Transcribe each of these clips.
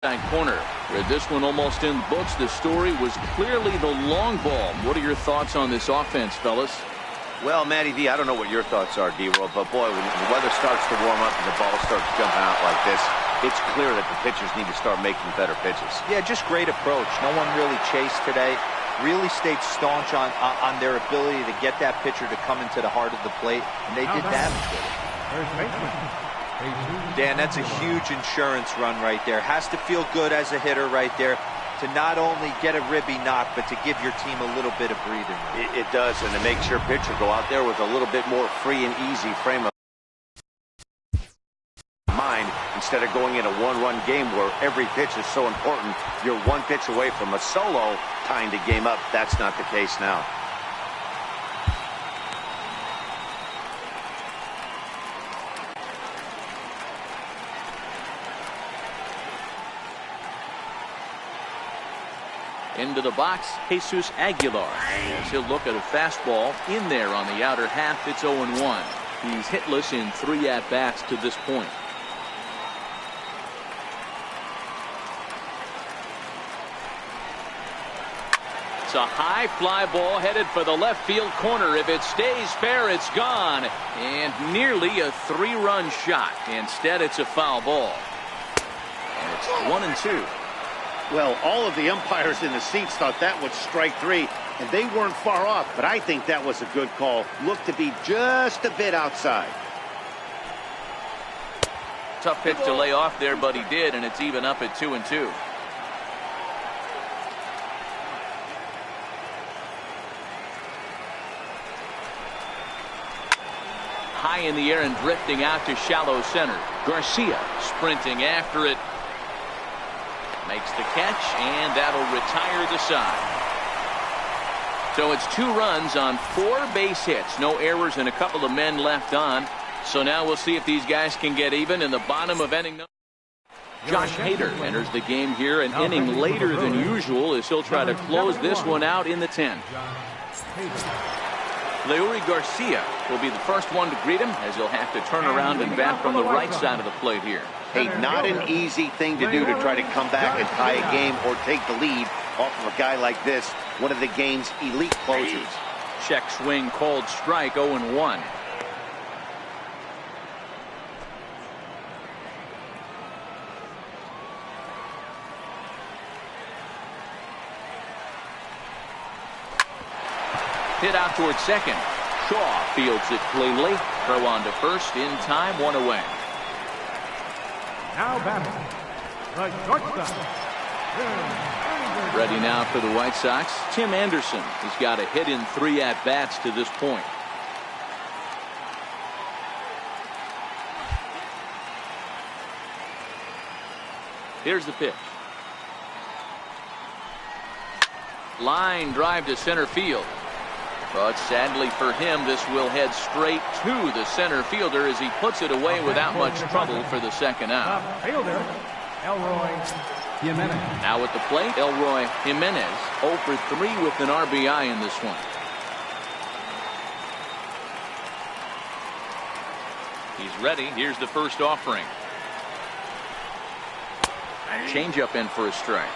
corner. Where this one almost in the books, the story was clearly the long ball. What are your thoughts on this offense, fellas? Well, Matty V, I don't know what your thoughts are, D-Roll, but boy, when the weather starts to warm up and the ball starts jumping out like this, it's clear that the pitchers need to start making better pitches. Yeah, just great approach. No one really chased today. Really stayed staunch on their ability to get that pitcher to come into the heart of the plate, and they did damage with it. Dan, that's a huge insurance run right there. Has to feel good as a hitter right there to not only get a ribby knock, but to give your team a little bit of breathing room. It does, and it makes your pitcher go out there with a little bit more free and easy frame of mind instead of going in a one-run game where every pitch is so important. You're one pitch away from a solo tying the game up. That's not the case now. Into the box, Jesus Aguilar. As he'll look at a fastball in there on the outer half. It's 0-1. He's hitless in 3 at-bats to this point. It's a high fly ball headed for the left field corner. If it stays fair, it's gone. And nearly a 3-run shot. Instead, it's a foul ball. And it's 1-2. Well, all of the umpires in the seats thought that was strike 3, and they weren't far off, but I think that was a good call. Looked to be just a bit outside. Tough pitch to lay off there, but he did, and it's even up at 2-2. High in the air and drifting out to shallow center. Garcia sprinting after it. Makes the catch, and that'll retire the side. So it's 2 runs on 4 base hits. No errors and a couple of men left on. So now we'll see if these guys can get even in the bottom of inning. Josh Hader enters the game here an inning later than usual as he'll try to close this one out in the 10th. Leury Garcia will be the first one to greet him as he'll have to turn around and bat from the right side of the plate here. Hey, not an easy thing to do to try to come back and tie a game or take the lead off of a guy like this, one of the game's elite closers. Check swing called strike, 0-1. Hit out towards second. Shaw fields it cleanly. Throw on to first in time, 1 away. Now batting, the shortstop. Ready now for the White Sox. Tim Anderson has got a hit in 3 at-bats to this point. Here's the pitch. Line drive to center field. But sadly for him, this will head straight to the center fielder as he puts it away without much trouble for the second out. Fielder, Elroy Jimenez. Now at the plate, Elroy Jimenez 0 for 3 with an RBI in this one. He's ready. Here's the first offering. Changeup in for a strike.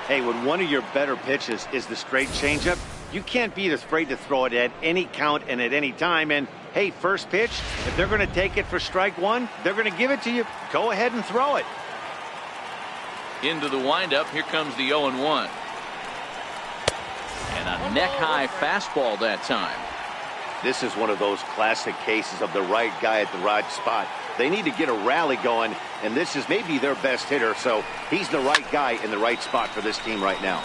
Hey, when one of your better pitches is the straight changeup, you can't be afraid to throw it at any count and at any time. And hey, first pitch, if they're going to take it for strike 1, they're going to give it to you. Go ahead and throw it. Into the windup. Here comes the 0-1. And a neck-high fastball that time. This is one of those classic cases of the right guy at the right spot. They need to get a rally going, and this is maybe their best hitter, so he's the right guy in the right spot for this team right now.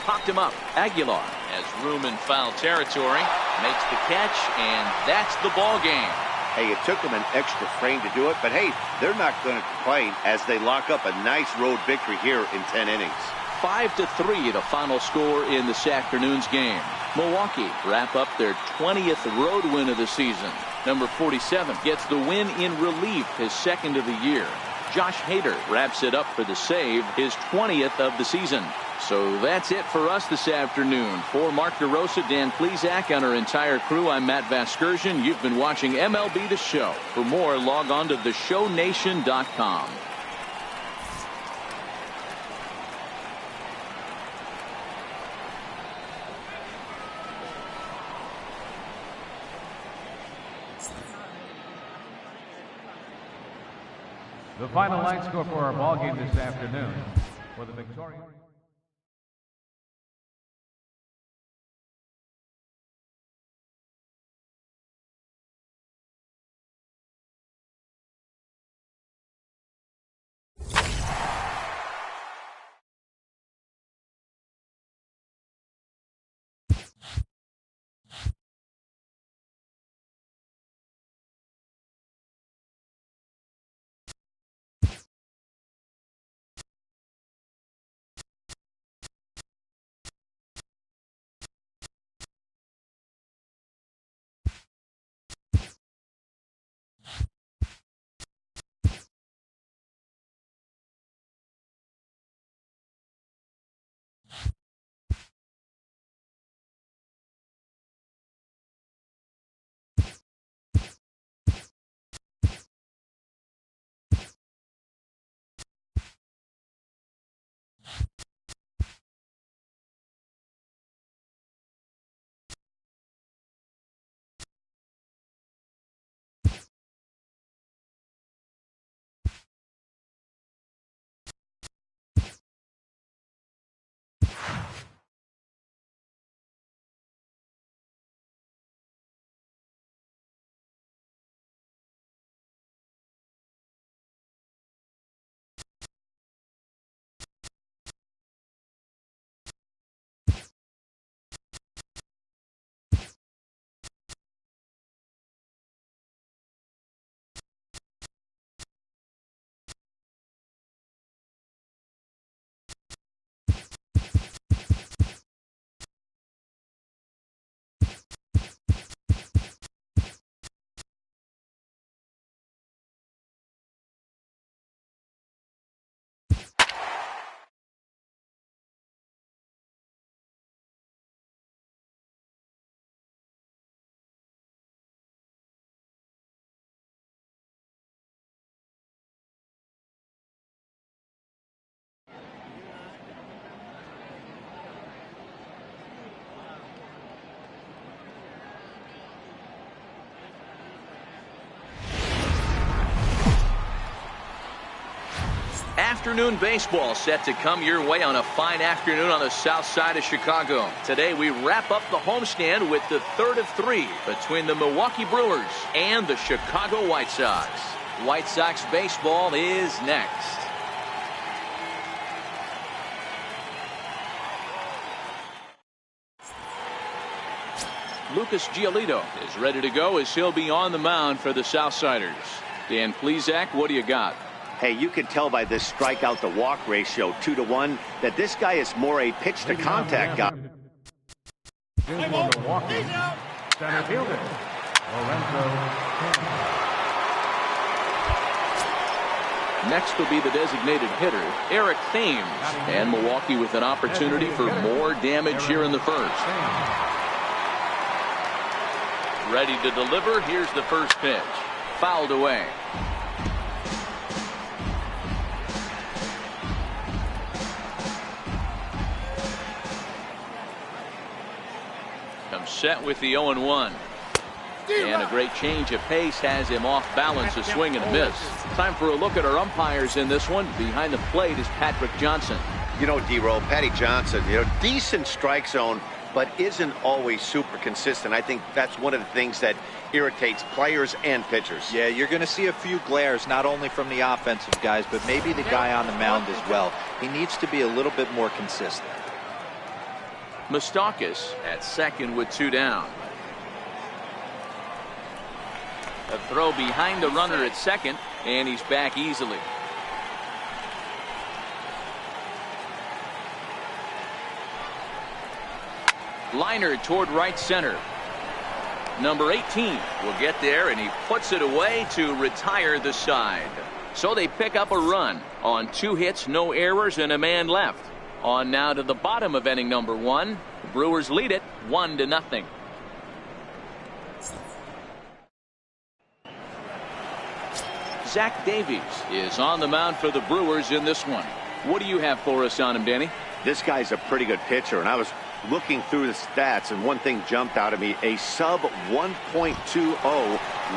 Popped him up. Aguilar has room in foul territory. Makes the catch, and that's the ball game. Hey, it took them an extra frame to do it, but hey, they're not going to complain as they lock up a nice road victory here in 10 innings. 5-3 the final score in this afternoon's game. Milwaukee wrap up their 20th road win of the season. Number 47 gets the win in relief, his 2nd of the year. Josh Hader wraps it up for the save, his 20th of the season. So that's it for us this afternoon. For Mark DeRosa, Dan Plesac, and our entire crew, I'm Matt Vasgersian. You've been watching MLB The Show. For more, log on to theshownation.com. The final line score for our ball game this afternoon. For the Victoria. Afternoon baseball set to come your way on a fine afternoon on the south side of Chicago. Today we wrap up the homestand with the third of three between the Milwaukee Brewers and the Chicago White Sox. White Sox baseball is next. Lucas Giolito is ready to go as he'll be on the mound for the Southsiders. Dan Plesac, what do you got? Hey, you can tell by this strikeout to walk ratio 2-to-1 that this guy is more a pitch to contact guy. Here's one to Milwaukee. Center fielder, Lorenzo. Next will be the designated hitter, Eric Thames. And Milwaukee with an opportunity for more damage here in the first. Ready to deliver. Here's the first pitch. Fouled away. Comes set with the 0-1. And a great change of pace has him off balance, a swing and a miss. Time for a look at our umpires in this one. Behind the plate is Patrick Johnson. You know, D-Roll, Patty Johnson, decent strike zone, but isn't always super consistent. I think that's one of the things that irritates players and pitchers. Yeah, you're going to see a few glares, not only from the offensive guys, but maybe the guy on the mound as well. He needs to be a little bit more consistent. Moustakas at second with 2 down. A throw behind the runner at second, and he's back easily. Liner toward right center. Number 18 will get there, and he puts it away to retire the side. So they pick up a run on 2 hits, no errors, and a man left. On now to the bottom of inning number 1. The Brewers lead it 1-0. Zach Davies is on the mound for the Brewers in this one. What do you have for us on him, Danny? This guy's a pretty good pitcher, and I was looking through the stats, and one thing jumped out at me: a sub 1.20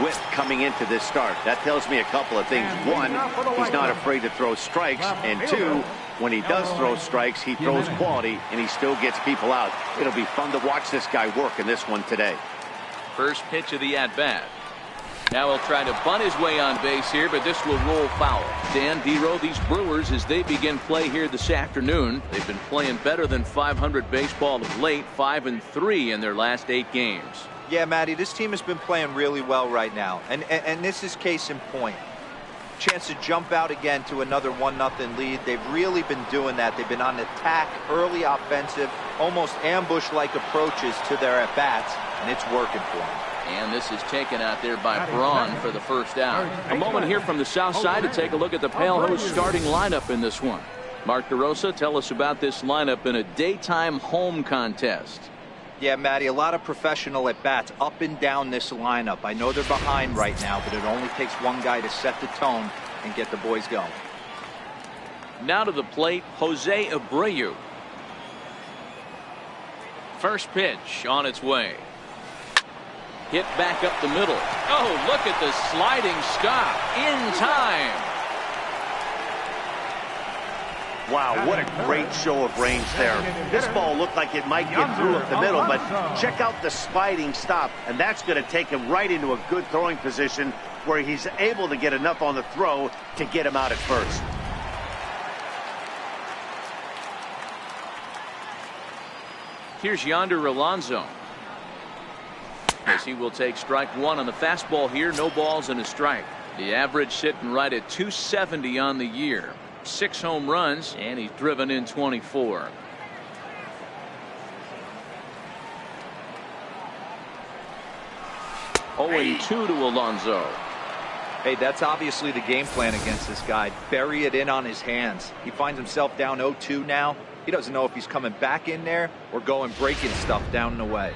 whip coming into this start. That tells me a couple of things. One, he's not afraid to throw strikes. And two, when he does throw strikes, he throws quality, and he still gets people out. It'll be fun to watch this guy work in this one today. First pitch of the at-bat. Now he'll try to bunt his way on base here, but this will roll foul. Dan Dero, these Brewers, as they begin play here this afternoon, they've been playing better than .500 baseball of late, 5-3 in their last 8 games. Yeah, Matty, this team has been playing really well right now, and this is case in point. Chance to jump out again to another 1-0 lead. They've really been doing that. They've been on attack, early offensive, almost ambush-like approaches to their at-bats, and it's working for them. And this is taken out there by Braun for the first out. A moment here from the south side to take a look at the Pale Host starting lineup in this one. Mark DeRosa, tell us about this lineup in a daytime home contest. Yeah, Matty, a lot of professional at-bats up and down this lineup. I know they're behind right now, but it only takes one guy to set the tone and get the boys going. Now to the plate, Jose Abreu. First pitch on its way. Hit back up the middle. Oh, look at the sliding stop in time. Wow, what a great show of range there. This ball looked like it might get through up the middle, but check out the sliding stop, and that's going to take him right into a good throwing position where he's able to get enough on the throw to get him out at first. Here's Yonder Alonso. As he will take strike one on the fastball here. No balls and a strike. The average sitting right at 270 on the year. 6 home runs, and he's driven in 24. Hey. 0-2 to Alonso. Hey, that's obviously the game plan against this guy. Bury it in on his hands. He finds himself down 0-2 now. He doesn't know if he's coming back in there or going breaking stuff down and away.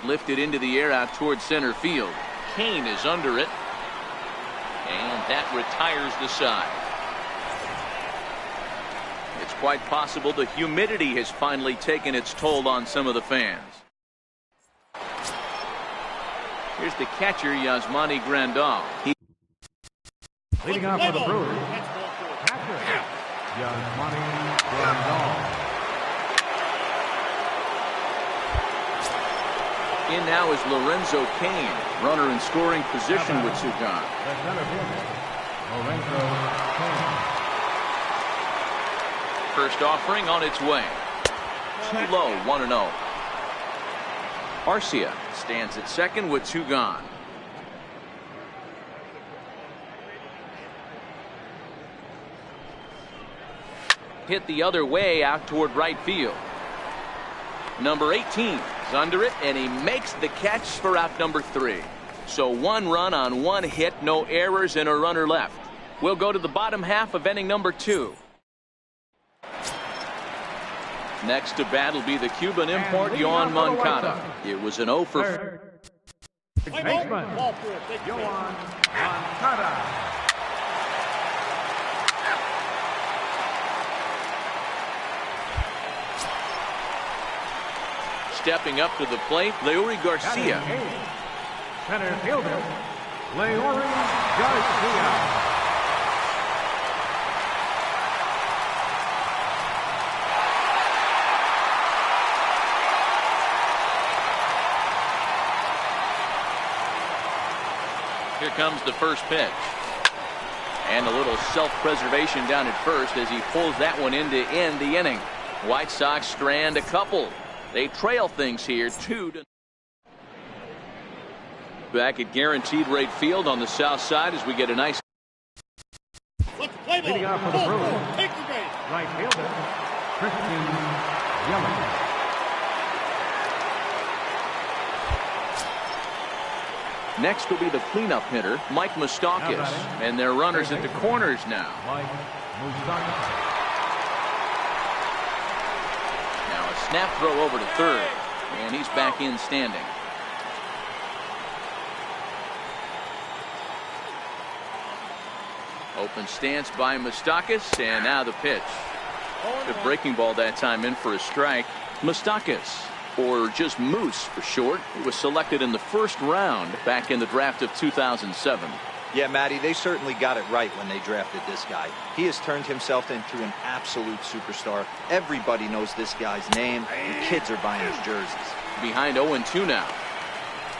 Lifted into the air out towards center field. Kane is under it. And that retires the side. It's quite possible the humidity has finally taken its toll on some of the fans. Here's the catcher, Yasmani Grandal. Leading off for the Brewers, catcher, Yasmani Grandal. In now is Lorenzo Cain, runner in scoring position with two gone. The center fielder, Lorenzo Cain. First offering on its way. Too low, 1-0. Arcia stands at second with two gone. Hit the other way out toward right field. Number 18 is under it, and he makes the catch for out number 3. So 1 run on 1 hit, no errors, and a runner left. We'll go to the bottom half of inning number 2. Next to bat will be the Cuban import, Yoan Moncada. It was an 0 for... Baseman, Yoan Moncada. Stepping up to the plate, Leury Garcia. Center fielder, Leury Garcia. Here comes the first pitch. And a little self-preservation down at first as he pulls that one in to end the inning. White Sox strand a couple. They trail things here 2-0. Back at Guaranteed Rate Field on the south side as we get a nice... Leading off for the Brewers, right fielder, Christian Yelich. Next will be the cleanup hitter, Mike Moustakas. And their runners at the corners now. Mike Moustakas. Now a snap throw over to third. And he's back in standing. Open stance by Moustakas, and now the pitch. The breaking ball that time in for a strike. Moustakas, or just Moose for short, was selected in the first round back in the draft of 2007. Yeah, Matty, they certainly got it right when they drafted this guy. He has turned himself into an absolute superstar. Everybody knows this guy's name, and kids are buying his jerseys. Behind 0-2 now.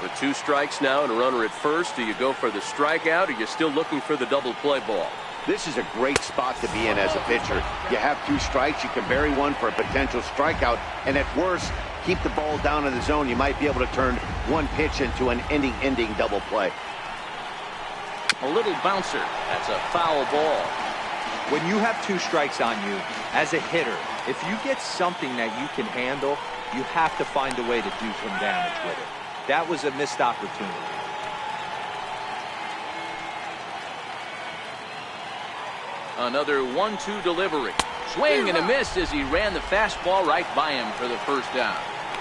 With 2 strikes now and a runner at first, do you go for the strikeout, or are you still looking for the double play ball? This is a great spot to be in as a pitcher. You have 2 strikes, you can bury one for a potential strikeout, and at worst, keep the ball down in the zone. You might be able to turn one pitch into an ending double play. A little bouncer. That's a foul ball. When you have 2 strikes on you, as a hitter, if you get something that you can handle, you have to find a way to do some damage with it. That was a missed opportunity. Another 1-2 delivery. Swing and a miss as he ran the fastball right by him for the first down.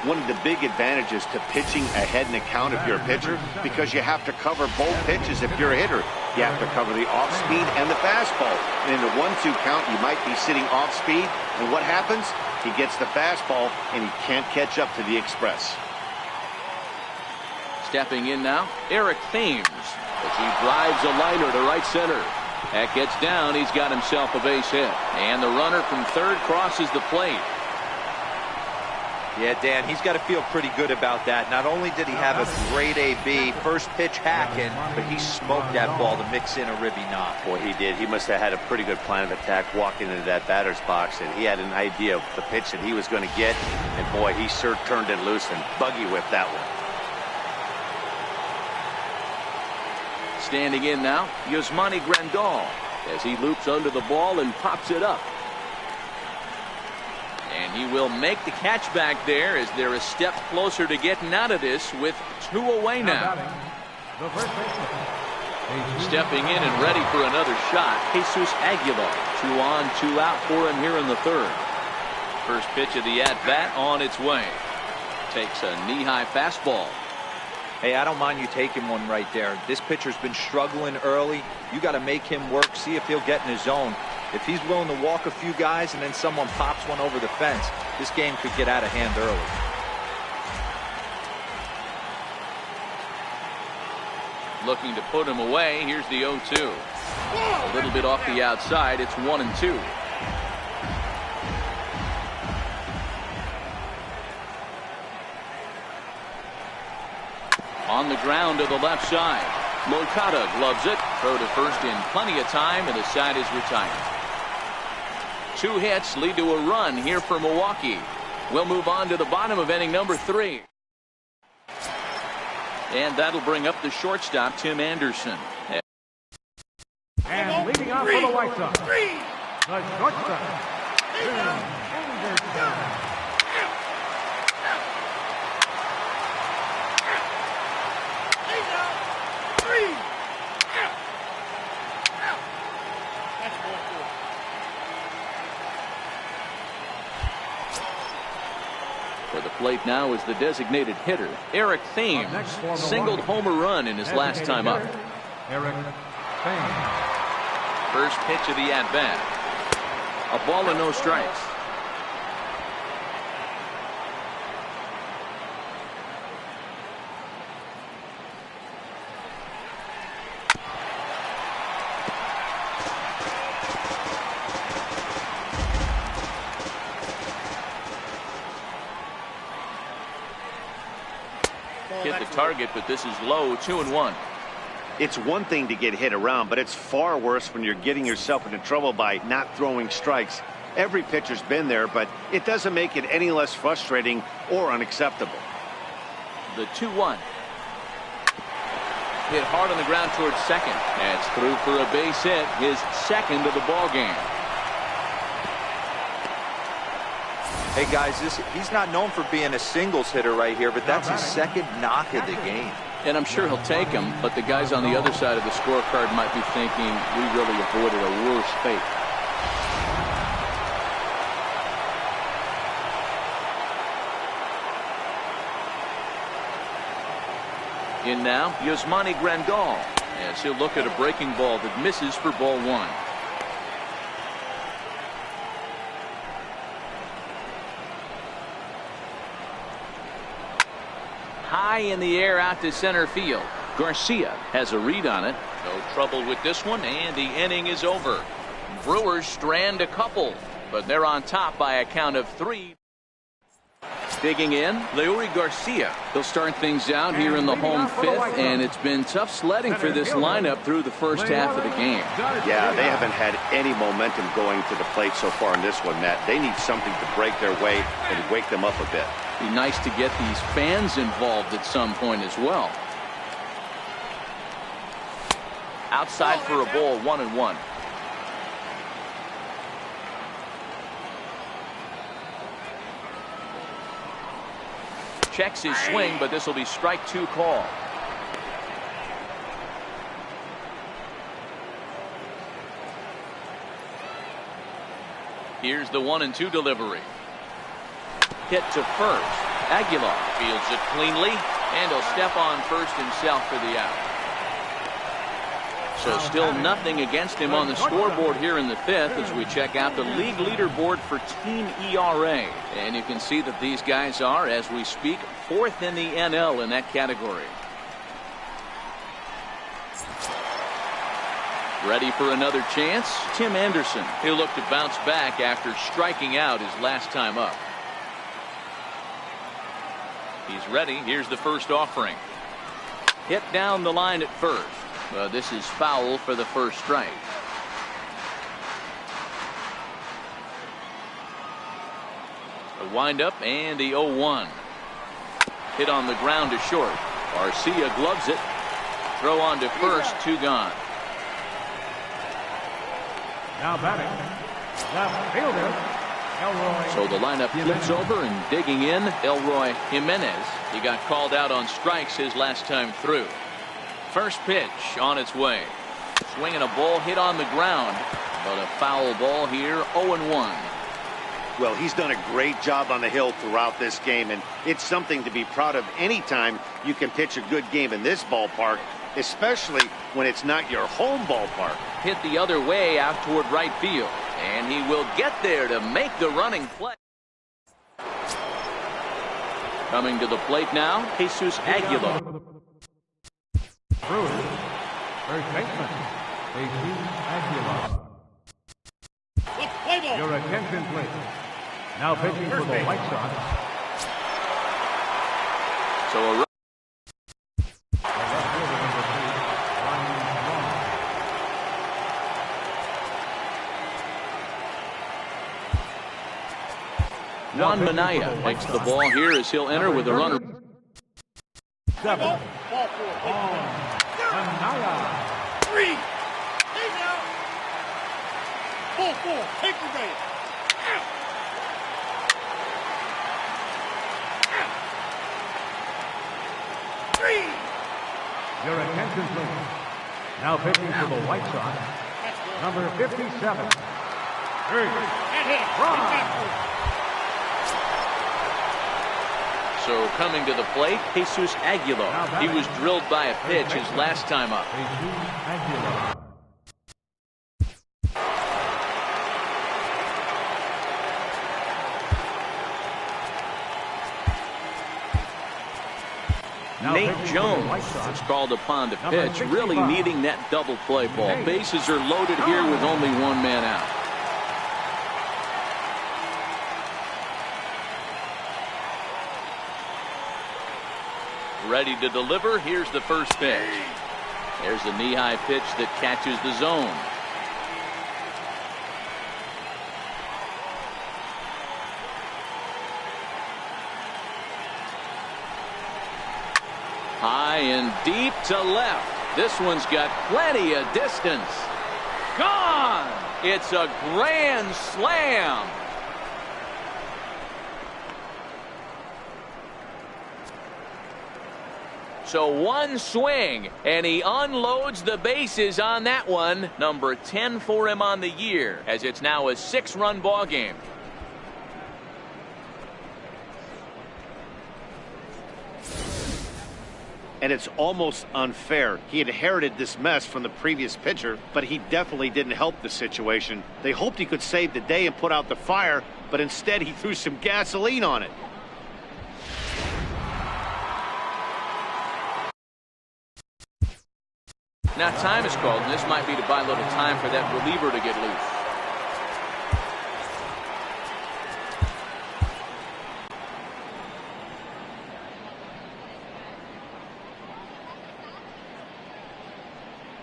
One of the big advantages to pitching ahead in a count if you're a pitcher, because you have to cover both pitches if you're a hitter. You have to cover the off speed and the fastball. And in the 1-2 count, you might be sitting off speed. And what happens? He gets the fastball, and he can't catch up to the express. Stepping in now, Eric Thames, as he drives a liner to right center. That gets down. He's got himself a base hit. And the runner from third crosses the plate. Yeah, Dan, he's got to feel pretty good about that. Not only did he have a great AB, first pitch hacking, but he smoked that ball to mix in a ribby knock. Boy, he did. He must have had a pretty good plan of attack walking into that batter's box, and he had an idea of the pitch that he was going to get. And boy, he sure turned it loose and buggy whipped that one. Standing in now, Yasmani Grandal, as he loops under the ball and pops it up. And he will make the catch back there as they're a step closer to getting out of this with 2 away now. Stepping in and ready for another shot, Jesus Aguilar. 2 on, 2 out for him here in the third. First pitch of the at-bat on its way. Takes a knee-high fastball. Hey, I don't mind you taking one right there. This pitcher's been struggling early. You got to make him work, see if he'll get in his zone. If he's willing to walk a few guys and then someone pops one over the fence, this game could get out of hand early. Looking to put him away. Here's the 0-2. A little bit off the outside. It's 1-2. On the ground to the left side. Moncada gloves it. Throw to first in plenty of time, and the side is retired. 2 hits lead to a run here for Milwaukee. We'll move on to the bottom of inning number 3. And that'll bring up the shortstop, Tim Anderson. And leading off for the White Sox, the shortstop, Tim Anderson. For the plate now is the designated hitter, Eric Thames. Singled homer run in his last time up. Eric Thames. First pitch of the at-bat. A ball and no strikes. Hit the target, but this is low. 2-1. It's one thing to get hit around, but it's far worse when you're getting yourself into trouble by not throwing strikes. Every pitcher's been there, but it doesn't make it any less frustrating or unacceptable. The 2-1. Hit hard on the ground towards second. That's through for a base hit, his second of the ball game. Hey guys, he's not known for being a singles hitter right here, but that's his second knock of the game. And I'm sure he'll take him, but the guys on the other side of the scorecard might be thinking we really avoided a worse fate. In now, Yasmani Grandal, as he'll look at a breaking ball that misses for ball 1. high in the air out to center field. Garcia has a read on it. No trouble with this one, and the inning is over. Brewers strand a couple, but they're on top by a count of 3. Digging in, Leury Garcia. He'll start things out here in the home fifth, and it's been tough sledding for this lineup through the first half of the game. Yeah, they haven't had any momentum going to the plate so far in this one, Matt. They need something to break their way and wake them up a bit. Be nice to get these fans involved at some point as well. Outside for a ball, 1-1. Checks his swing, but this will be strike 2 call. Here's the 1-2 delivery. Hit to first. Aguilar fields it cleanly, and he'll step on first himself for the out. So still nothing against him on the scoreboard here in the fifth as we check out the league leaderboard for team ERA. And you can see that these guys are, as we speak, 4th in the NL in that category. Ready for another chance? Tim Anderson. He'll look to bounce back after striking out his last time up. He's ready. Here's the first offering. Hit down the line at first. This is foul for the first strike. A windup and the 0-1. Hit on the ground to short. Garcia gloves it. Throw on to first, 2 gone. Now batting, left fielder, Elroy. So the lineup flips over, and digging in, Elroy Jimenez. He got called out on strikes his last time through. First pitch on its way. Swinging a ball hit on the ground, but a foul ball here, 0-1. Well, he's done a great job on the hill throughout this game, and it's something to be proud of anytime you can pitch a good game in this ballpark, especially when it's not your home ballpark. Hit the other way out toward right field, and he will get there to make the running play. Coming to the plate now, Jesus Aguilar. Brewers, first baseman, Jesus Aguilar. Your attention, please. Now pitching for the White Sox. So a Juan Minaya takes the ball here as he'll enter with a runner. 7. Minaya. 3. He's out. 4. Take the base. Your attention, please. Now pitching for the White Sox, number 57. So coming to the plate, Jesus Aguilar. He was drilled by a pitch his last time up. Jesus Aguilar. Nate Jones is called upon to pitch, really needing that double play ball. Bases are loaded here with only 1 man out. Ready to deliver. Here's the first pitch. There's a knee-high pitch that catches the zone. High and deep to left. This one's got plenty of distance. Gone! It's a grand slam. So 1 swing, and he unloads the bases on that one. Number 10 for him on the year, as it's now a 6-run ball game. And it's almost unfair. He inherited this mess from the previous pitcher, but he definitely didn't help the situation. They hoped he could save the day and put out the fire, but instead he threw some gasoline on it. Now time is called, and this might be to buy a little time for that reliever to get loose.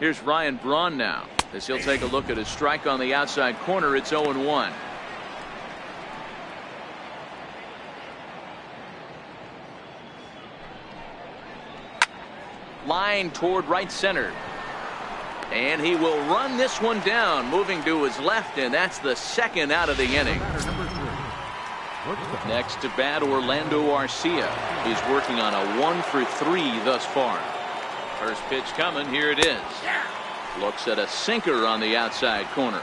Here's Ryan Braun now, as he'll take a look at his strike on the outside corner. It's 0-1. Line toward right center. And he will run this one down, moving to his left, and that's the second out of the inning. Next to bat, Orlando Arcia. He's working on a 1-for-3 thus far. First pitch coming. Here it is. Looks at a sinker on the outside corner.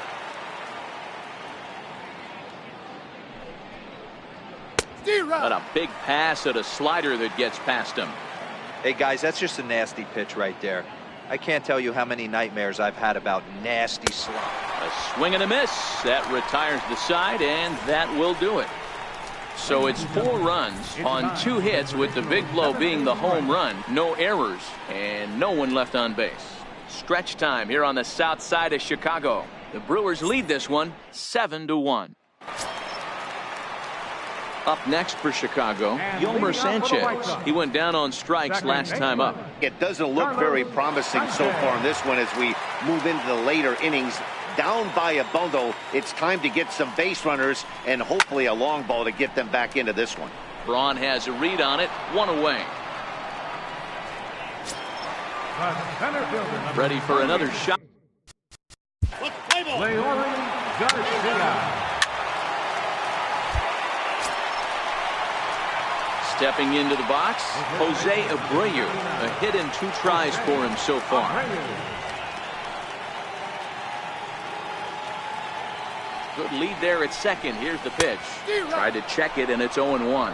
But a big pass at a slider that gets past him. Hey, guys, that's just a nasty pitch right there. I can't tell you how many nightmares I've had about nasty slop. A swing and a miss. That retires the side, and that will do it. So it's 4 runs on 2 hits, with the big blow being the home run. No errors, and no one left on base. Stretch time here on the south side of Chicago. The Brewers lead this one 7-1. Up next for Chicago, Yolmer Sanchez. He went down on strikes last time up. It doesn't look very promising so far in this one as we move into the later innings. Down by a bundle, it's time to get some base runners and hopefully a long ball to get them back into this one. Braun has a read on it, 1 away. Ready for another shot. Stepping into the box, Jose Abreu. A hit in 2 tries for him so far. Good lead there at second. Here's the pitch. Tried to check it, and it's 0-1.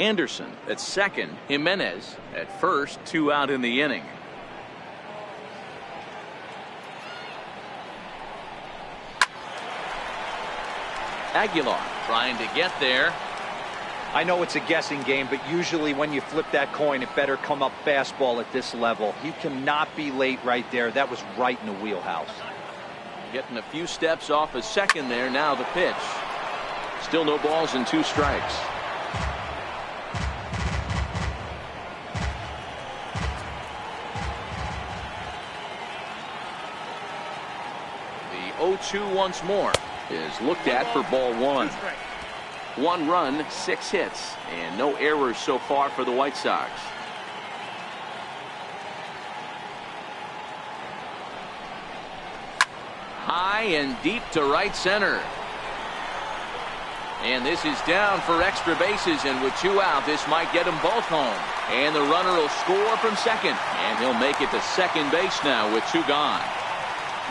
Anderson at second. Jimenez at first. 2 out in the inning. Aguilar trying to get there. I know it's a guessing game, but usually when you flip that coin, it better come up fastball at this level. He cannot be late right there. That was right in the wheelhouse. Getting a few steps off a second there. Now the pitch. Still no balls and 2 strikes. The 0-2 once more is looked at for ball 1. 1 run, 6 hits, and no errors so far for the White Sox. High and deep to right center. And this is down for extra bases, and with 2 out, this might get them both home. And the runner will score from second, and he'll make it to second base now with 2 gone.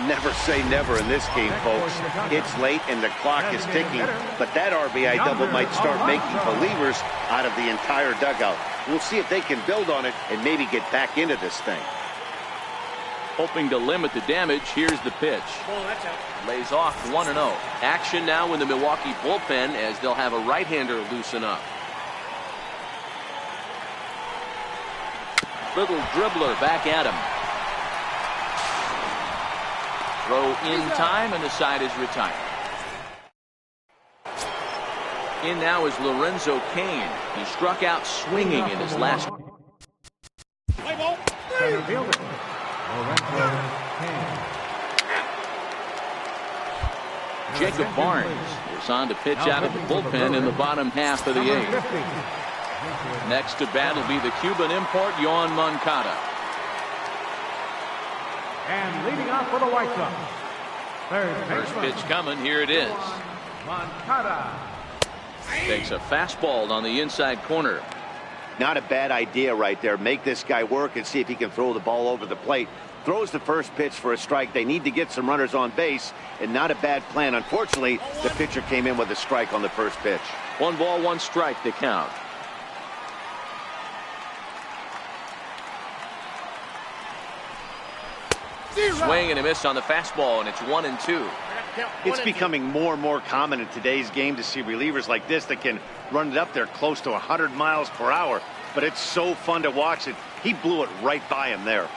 Never say never in this game, folks. It's late and the clock is ticking, but that RBI double might start making believers out of the entire dugout. We'll see if they can build on it and maybe get back into this thing. Hoping to limit the damage. Here's the pitch. Lays off 1-0. Action now in the Milwaukee bullpen, as they'll have a right-hander loosen up. Little dribbler back at him. Throw in time, and the side is retired. In now is Lorenzo Cain. He struck out swinging in his last. Jacob Barnes is on to pitch out of the bullpen in the bottom half of the 8th. Next to bat will be the Cuban import, Yoan Moncada. And leading off for the White Sox, First pitch coming. Here it is. Moncada. Takes a fastball on the inside corner. Not a bad idea right there. Make this guy work and see if he can throw the ball over the plate. Throws the first pitch for a strike. They need to get some runners on base, and not a bad plan. Unfortunately, the pitcher came in with a strike on the first pitch. 1 ball, 1 strike to count. Swing and a miss on the fastball, and it's 1-2. It's becoming more and more common in today's game to see relievers like this that can run it up there close to 100 miles per hour. But it's so fun to watch it. He blew it right by him there.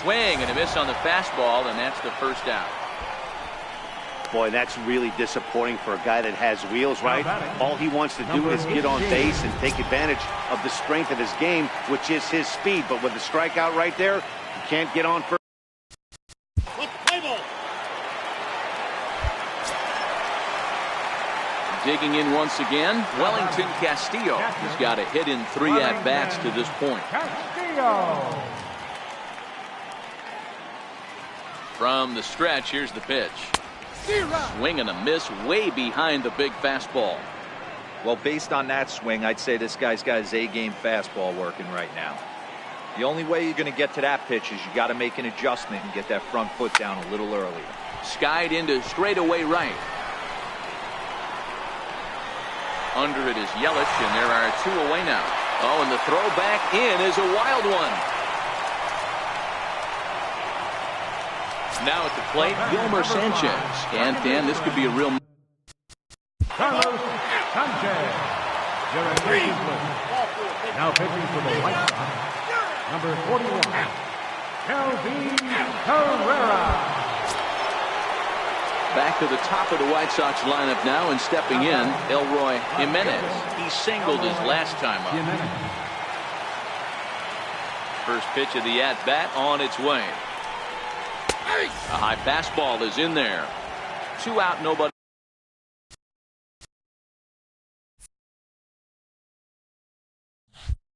Swing and a miss on the fastball, and that's the first out. Boy, that's really disappointing for a guy that has wheels, right? All he wants to do is get on base and take advantage of the strength of his game, which is his speed. But with the strikeout right there, he can't get on first. Play ball. Digging in once again, Wellington Castillo. He's got a hit in 3 at-bats to this point. Castillo. From the stretch, here's the pitch. Swing and a miss way behind the big fastball. Well, based on that swing, I'd say this guy's got his A-game fastball working right now. The only way you're going to get to that pitch is you got to make an adjustment and get that front foot down a little earlier. Skied into straightaway right. Under it is Yelich, and there are 2 away now. Oh, and the throw back in is a wild one. Now at the plate, Gilmer Sanchez. And Dan, this could be a real. Carlos Sanchez. You're a now pitching for the White Sox, number 41, Kelvin Herrera. Back to the top of the White Sox lineup now, and stepping in, Elroy Jimenez. He singled his last time up. First pitch of the at-bat on its way. A high fastball is in there. 2 out, nobody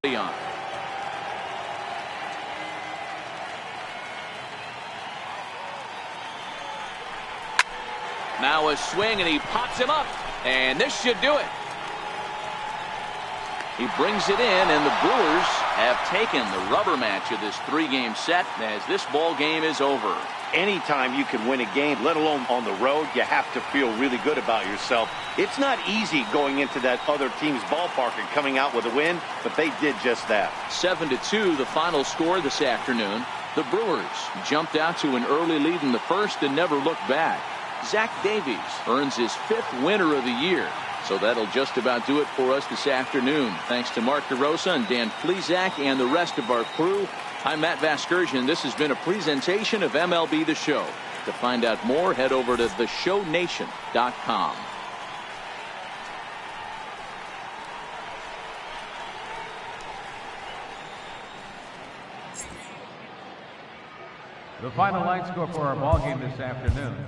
on. Now a swing, and he pops him up, and this should do it. He brings it in, and the Brewers have taken the rubber match of this 3-game set as this ball game is over. Anytime you can win a game, let alone on the road, you have to feel really good about yourself. It's not easy going into that other team's ballpark and coming out with a win, but they did just that. 7-2 the final score this afternoon. The Brewers jumped out to an early lead in the first and never looked back. Zach Davies earns his 5th winner of the year. So that'll just about do it for us this afternoon. Thanks to Mark DeRosa and Dan Flezak and the rest of our crew. I'm Matt Vasgersian. This has been a presentation of MLB The Show. To find out more, head over to theshownation.com. The final line score for our ball game this afternoon.